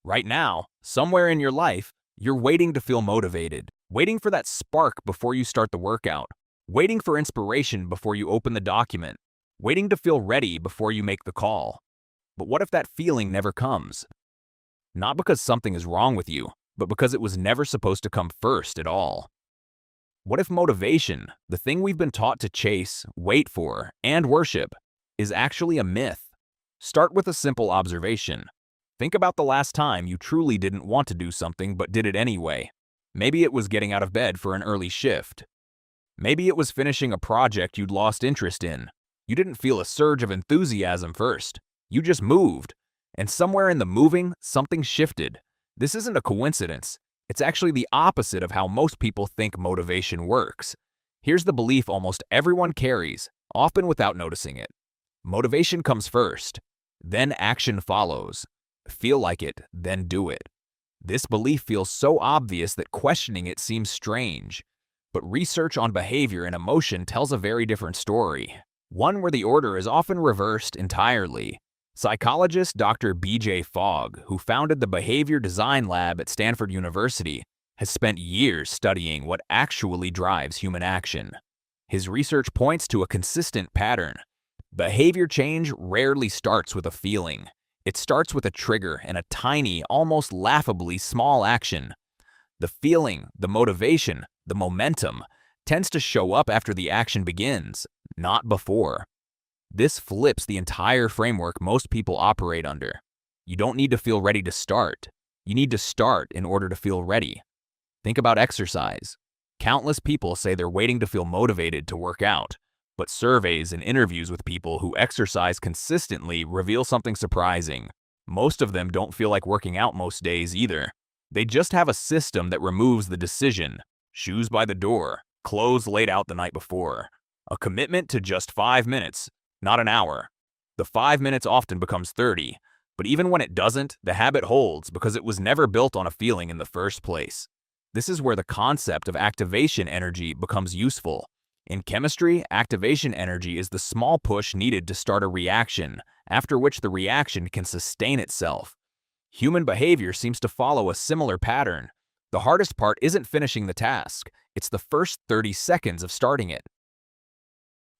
Right now, somewhere in your life, you're waiting to feel motivated, waiting for that spark before you start the workout, waiting for inspiration before you open the document, waiting to feel ready before you make the call. But what if that feeling never comes? Not because something is wrong with you, but because it was never supposed to come first at all. What if motivation, the thing we've been taught to chase, wait for, and worship, is actually a myth? Start with a simple observation. Think about the last time you truly didn't want to do something but did it anyway. Maybe it was getting out of bed for an early shift. Maybe it was finishing a project you'd lost interest in. You didn't feel a surge of enthusiasm first. You just moved. And somewhere in the moving, something shifted. This isn't a coincidence. It's actually the opposite of how most people think motivation works. Here's the belief almost everyone carries, often without noticing it. Motivation comes first, then action follows. Feel like it, then do it. This belief feels so obvious that questioning it seems strange. But research on behavior and emotion tells a very different story, one where the order is often reversed entirely. Psychologist Dr. B.J. Fogg, who founded the Behavior Design Lab at Stanford University, has spent years studying what actually drives human action. His research points to a consistent pattern. Behavior change rarely starts with a feeling. It starts with a trigger and a tiny, almost laughably small action. The feeling, the motivation, the momentum tends to show up after the action begins, not before. This flips the entire framework most people operate under. You don't need to feel ready to start. You need to start in order to feel ready. Think about exercise. Countless people say they're waiting to feel motivated to work out, but surveys and interviews with people who exercise consistently reveal something surprising. Most of them don't feel like working out most days either. They just have a system that removes the decision. Shoes by the door, clothes laid out the night before. A commitment to just 5 minutes, not an hour. The 5 minutes often becomes 30, but even when it doesn't, the habit holds because it was never built on a feeling in the first place. This is where the concept of activation energy becomes useful. In chemistry, activation energy is the small push needed to start a reaction, after which the reaction can sustain itself. Human behavior seems to follow a similar pattern. The hardest part isn't finishing the task, it's the first 30 seconds of starting it.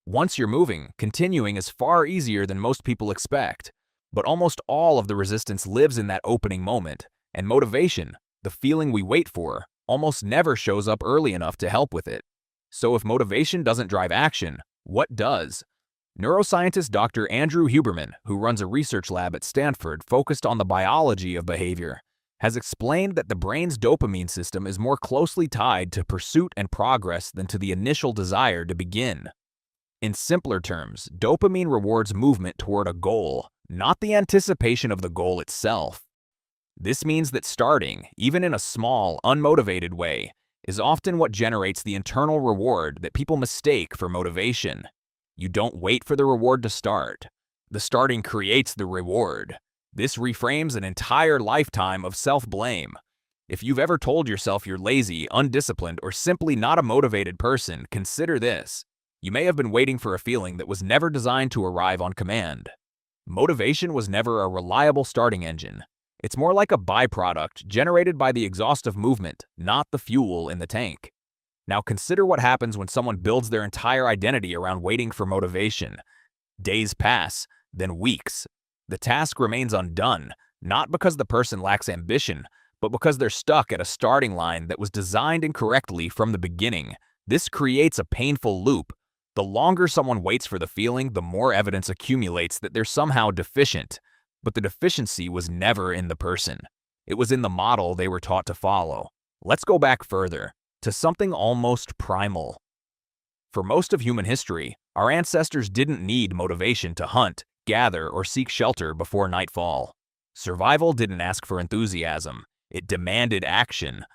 Once you're moving, continuing is far easier than most people expect. But almost all of the resistance lives in that opening moment, and motivation, the feeling we wait for, almost never shows up early enough to help with it. So if motivation doesn't drive action, what does? Neuroscientist Dr. Andrew Huberman, who runs a research lab at Stanford focused on the biology of behavior, has explained that the brain's dopamine system is more closely tied to pursuit and progress than to the initial desire to begin. In simpler terms, dopamine rewards movement toward a goal, not the anticipation of the goal itself. This means that starting, even in a small, unmotivated way, is often what generates the internal reward that people mistake for motivation. You don't wait for the reward to start. The starting creates the reward. This reframes an entire lifetime of self-blame. If you've ever told yourself you're lazy, undisciplined, or simply not a motivated person, consider this. You may have been waiting for a feeling that was never designed to arrive on command. Motivation was never a reliable starting engine. It's more like a byproduct generated by the exhaustive movement, not the fuel in the tank. Now consider what happens when someone builds their entire identity around waiting for motivation. Days pass, then weeks. The task remains undone, not because the person lacks ambition, but because they're stuck at a starting line that was designed incorrectly from the beginning. This creates a painful loop. The longer someone waits for the feeling, the more evidence accumulates that they're somehow deficient. But the deficiency was never in the person. It was in the model they were taught to follow. Let's go back further, to something almost primal. For most of human history, our ancestors didn't need motivation to hunt, gather, or seek shelter before nightfall. Survival didn't ask for enthusiasm. It demanded action,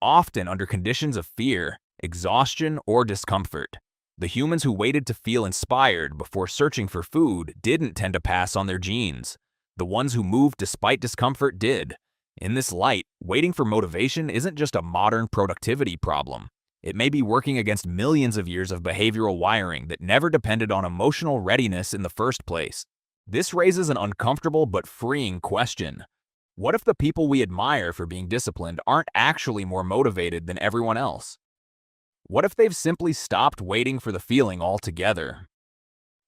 often under conditions of fear, exhaustion, or discomfort. The humans who waited to feel inspired before searching for food didn't tend to pass on their genes. The ones who moved despite discomfort did. In this light, waiting for motivation isn't just a modern productivity problem. It may be working against millions of years of behavioral wiring that never depended on emotional readiness in the first place. This raises an uncomfortable but freeing question. What if the people we admire for being disciplined aren't actually more motivated than everyone else? What if they've simply stopped waiting for the feeling altogether?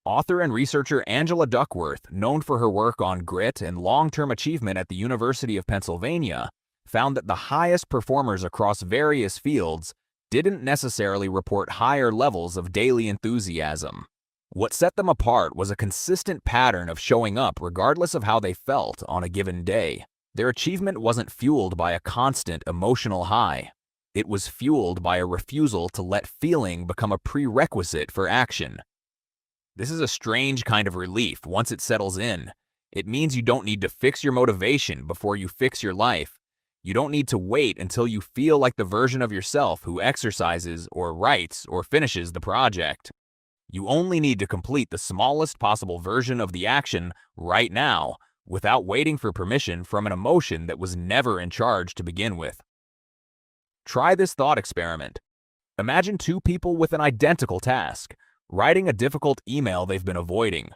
Author and researcher Angela Duckworth, known for her work on grit and long-term achievement at the University of Pennsylvania, found that the highest performers across various fields didn't necessarily report higher levels of daily enthusiasm. What set them apart was a consistent pattern of showing up regardless of how they felt on a given day. Their achievement wasn't fueled by a constant emotional high. It was fueled by a refusal to let feeling become a prerequisite for action. This is a strange kind of relief once it settles in. It means you don't need to fix your motivation before you fix your life. You don't need to wait until you feel like the version of yourself who exercises or writes or finishes the project. You only need to complete the smallest possible version of the action right now without waiting for permission from an emotion that was never in charge to begin with. Try this thought experiment. Imagine two people with an identical task, writing a difficult email they've been avoiding.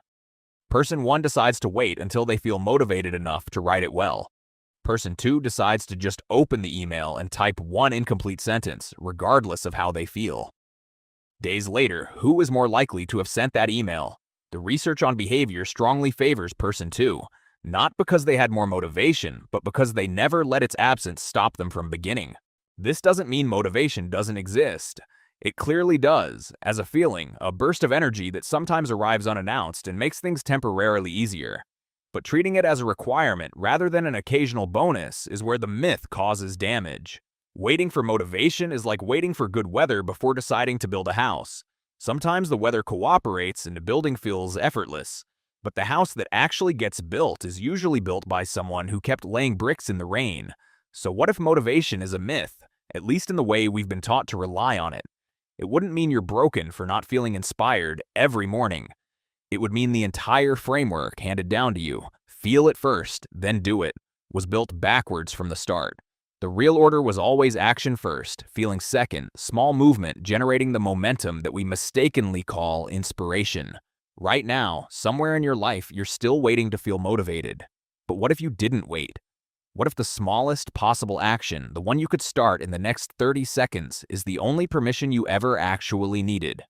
Person 1 decides to wait until they feel motivated enough to write it well. Person 2 decides to just open the email and type one incomplete sentence, regardless of how they feel. Days later, who is more likely to have sent that email? The research on behavior strongly favors person 2, not because they had more motivation, but because they never let its absence stop them from beginning. This doesn't mean motivation doesn't exist. It clearly does, as a feeling, a burst of energy that sometimes arrives unannounced and makes things temporarily easier. But treating it as a requirement rather than an occasional bonus is where the myth causes damage. Waiting for motivation is like waiting for good weather before deciding to build a house. Sometimes the weather cooperates and the building feels effortless, but the house that actually gets built is usually built by someone who kept laying bricks in the rain. So what if motivation is a myth, at least in the way we've been taught to rely on it? It wouldn't mean you're broken for not feeling inspired every morning. It would mean the entire framework handed down to you, feel it first, then do it, was built backwards from the start. The real order was always action first, feeling second, small movement generating the momentum that we mistakenly call inspiration. Right now, somewhere in your life, you're still waiting to feel motivated. But what if you didn't wait? What if the smallest possible action, the one you could start in the next 30 seconds, is the only permission you ever actually needed?